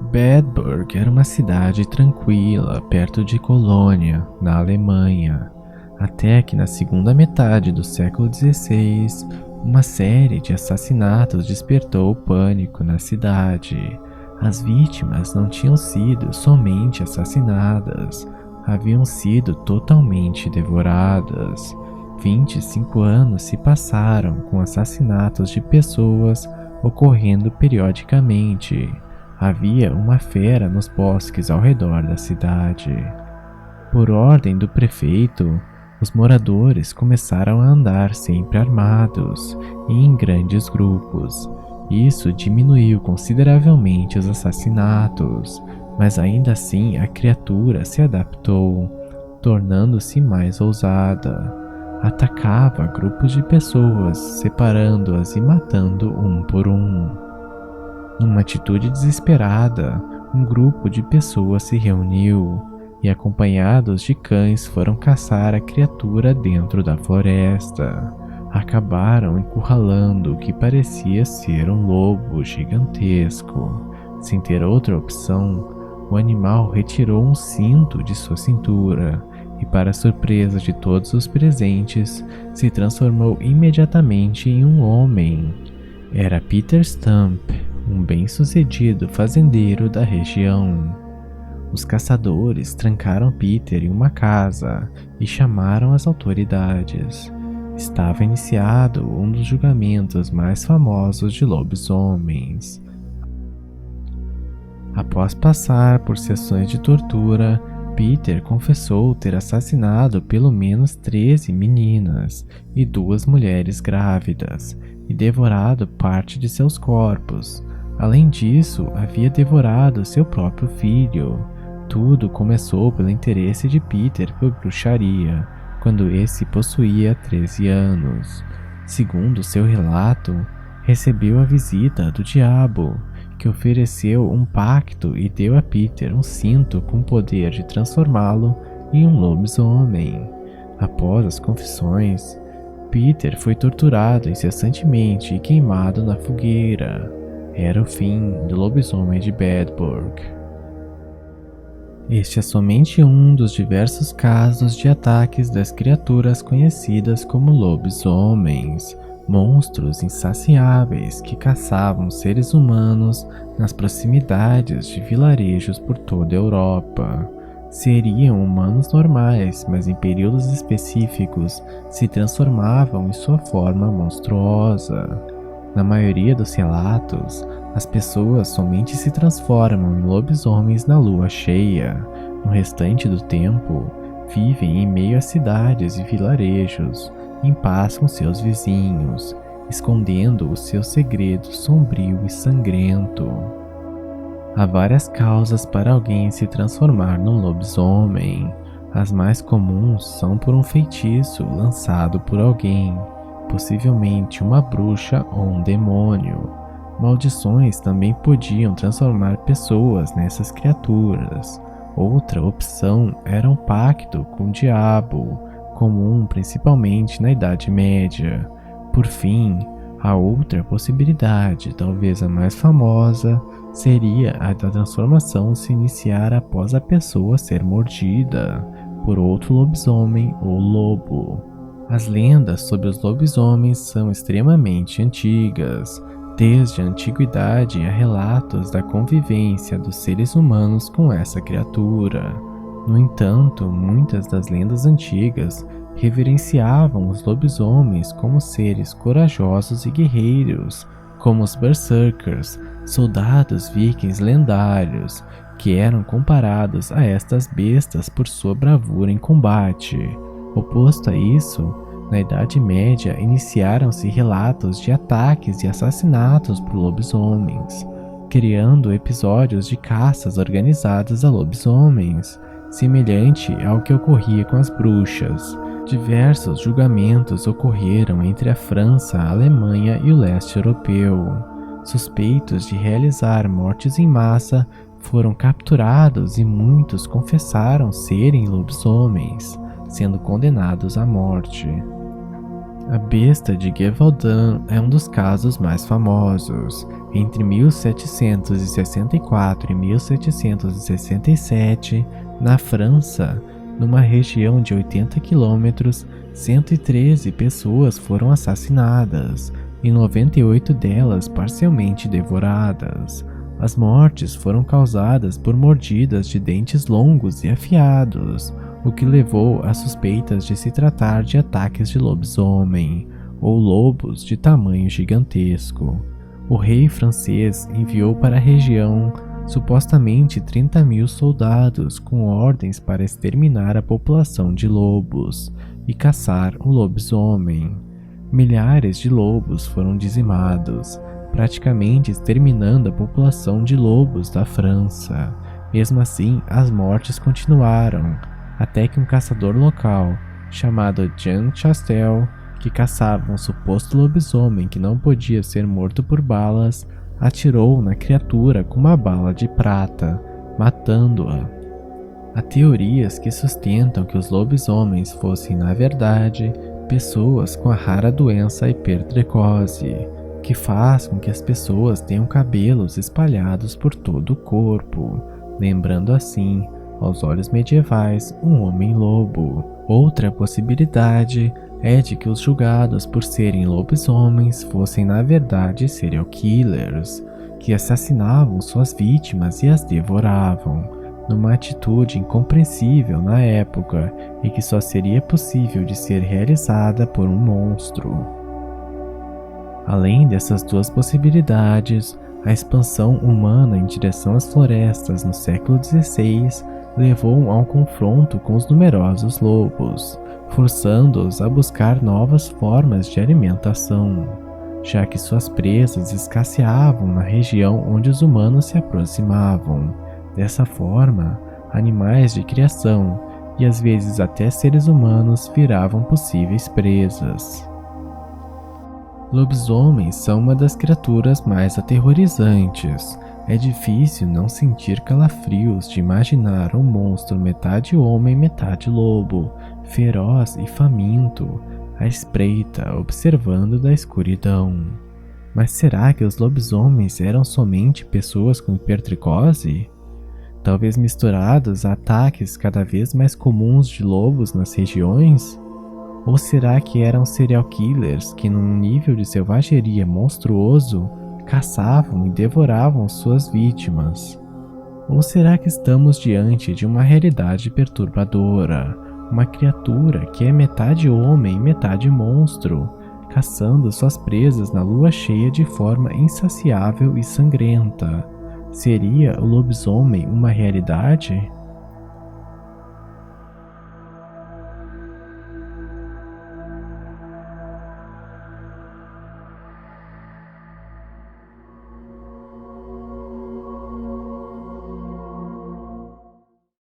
Bedburg era uma cidade tranquila perto de Colônia, na Alemanha, até que na segunda metade do século XVI, uma série de assassinatos despertou o pânico na cidade. As vítimas não tinham sido somente assassinadas, haviam sido totalmente devoradas. 25 anos se passaram com assassinatos de pessoas ocorrendo periodicamente. Havia uma fera nos bosques ao redor da cidade. Por ordem do prefeito, os moradores começaram a andar sempre armados e em grandes grupos. Isso diminuiu consideravelmente os assassinatos, mas ainda assim a criatura se adaptou, tornando-se mais ousada. Atacava grupos de pessoas, separando-as e matando um por um. Numa atitude desesperada, um grupo de pessoas se reuniu e, acompanhados de cães, foram caçar a criatura dentro da floresta. Acabaram encurralando o que parecia ser um lobo gigantesco. Sem ter outra opção, o animal retirou um cinto de sua cintura e, para surpresa de todos os presentes, se transformou imediatamente em um homem. Era Peter Stump, um bem-sucedido fazendeiro da região. Os caçadores trancaram Peter em uma casa e chamaram as autoridades. Estava iniciado um dos julgamentos mais famosos de lobisomens. Após passar por sessões de tortura, Peter confessou ter assassinado pelo menos 13 meninas e 2 mulheres grávidas e devorado parte de seus corpos. Além disso, havia devorado seu próprio filho. Tudo começou pelo interesse de Peter por bruxaria, quando esse possuía 13 anos. Segundo seu relato, recebeu a visita do diabo, que ofereceu um pacto e deu a Peter um cinto com o poder de transformá-lo em um lobisomem. Após as confissões, Peter foi torturado incessantemente e queimado na fogueira. Era o fim do lobisomem de Bedburg. Este é somente um dos diversos casos de ataques das criaturas conhecidas como lobisomens, monstros insaciáveis que caçavam seres humanos nas proximidades de vilarejos por toda a Europa. Seriam humanos normais, mas em períodos específicos se transformavam em sua forma monstruosa. Na maioria dos relatos, as pessoas somente se transformam em lobisomens na lua cheia. No restante do tempo, vivem em meio a cidades e vilarejos, em paz com seus vizinhos, escondendo os seus segredos sombrio e sangrento. Há várias causas para alguém se transformar num lobisomem. As mais comuns são por um feitiço lançado por alguém, possivelmente uma bruxa ou um demônio. Maldições também podiam transformar pessoas nessas criaturas. Outra opção era um pacto com o diabo, comum principalmente na Idade Média. Por fim, a outra possibilidade, talvez a mais famosa, seria a da transformação se iniciar após a pessoa ser mordida por outro lobisomem ou lobo. As lendas sobre os lobisomens são extremamente antigas. Desde a antiguidade há relatos da convivência dos seres humanos com essa criatura. No entanto, muitas das lendas antigas reverenciavam os lobisomens como seres corajosos e guerreiros, como os berserkers, soldados vikings lendários, que eram comparados a estas bestas por sua bravura em combate. Oposto a isso, na Idade Média iniciaram-se relatos de ataques e assassinatos por lobisomens, criando episódios de caças organizadas a lobisomens, semelhante ao que ocorria com as bruxas. Diversos julgamentos ocorreram entre a França, a Alemanha e o leste europeu. Suspeitos de realizar mortes em massa foram capturados e muitos confessaram serem lobisomens, sendo condenados à morte. A besta de Gévaudan é um dos casos mais famosos. Entre 1764 e 1767, na França, numa região de 80 quilômetros, 113 pessoas foram assassinadas e 98 delas parcialmente devoradas. As mortes foram causadas por mordidas de dentes longos e afiados, o que levou a suspeitas de se tratar de ataques de lobisomem, ou lobos de tamanho gigantesco. O rei francês enviou para a região supostamente 30.000 soldados com ordens para exterminar a população de lobos e caçar o lobisomem. Milhares de lobos foram dizimados, praticamente exterminando a população de lobos da França. Mesmo assim, as mortes continuaram, até que um caçador local, chamado Jean Chastel, que caçava um suposto lobisomem que não podia ser morto por balas, atirou na criatura com uma bala de prata, matando-a. Há teorias que sustentam que os lobisomens fossem, na verdade, pessoas com a rara doença hipertricose, que faz com que as pessoas tenham cabelos espalhados por todo o corpo, lembrando assim, aos olhos medievais, um homem-lobo. Outra possibilidade é de que os julgados por serem lobisomens fossem na verdade serial killers, que assassinavam suas vítimas e as devoravam, numa atitude incompreensível na época e que só seria possível de ser realizada por um monstro. Além dessas duas possibilidades, a expansão humana em direção às florestas no século XVI levou a um confronto com os numerosos lobos, forçando-os a buscar novas formas de alimentação, já que suas presas escasseavam na região onde os humanos se aproximavam. Dessa forma, animais de criação e às vezes até seres humanos viravam possíveis presas. Lobisomens são uma das criaturas mais aterrorizantes. É difícil não sentir calafrios de imaginar um monstro metade homem, metade lobo, feroz e faminto, à espreita, observando da escuridão. Mas será que os lobisomens eram somente pessoas com hipertricose? Talvez misturados a ataques cada vez mais comuns de lobos nas regiões? Ou será que eram serial killers que, num nível de selvageria monstruoso, caçavam e devoravam suas vítimas? Ou será que estamos diante de uma realidade perturbadora, uma criatura que é metade homem e metade monstro, caçando suas presas na lua cheia de forma insaciável e sangrenta? Seria o lobisomem uma realidade?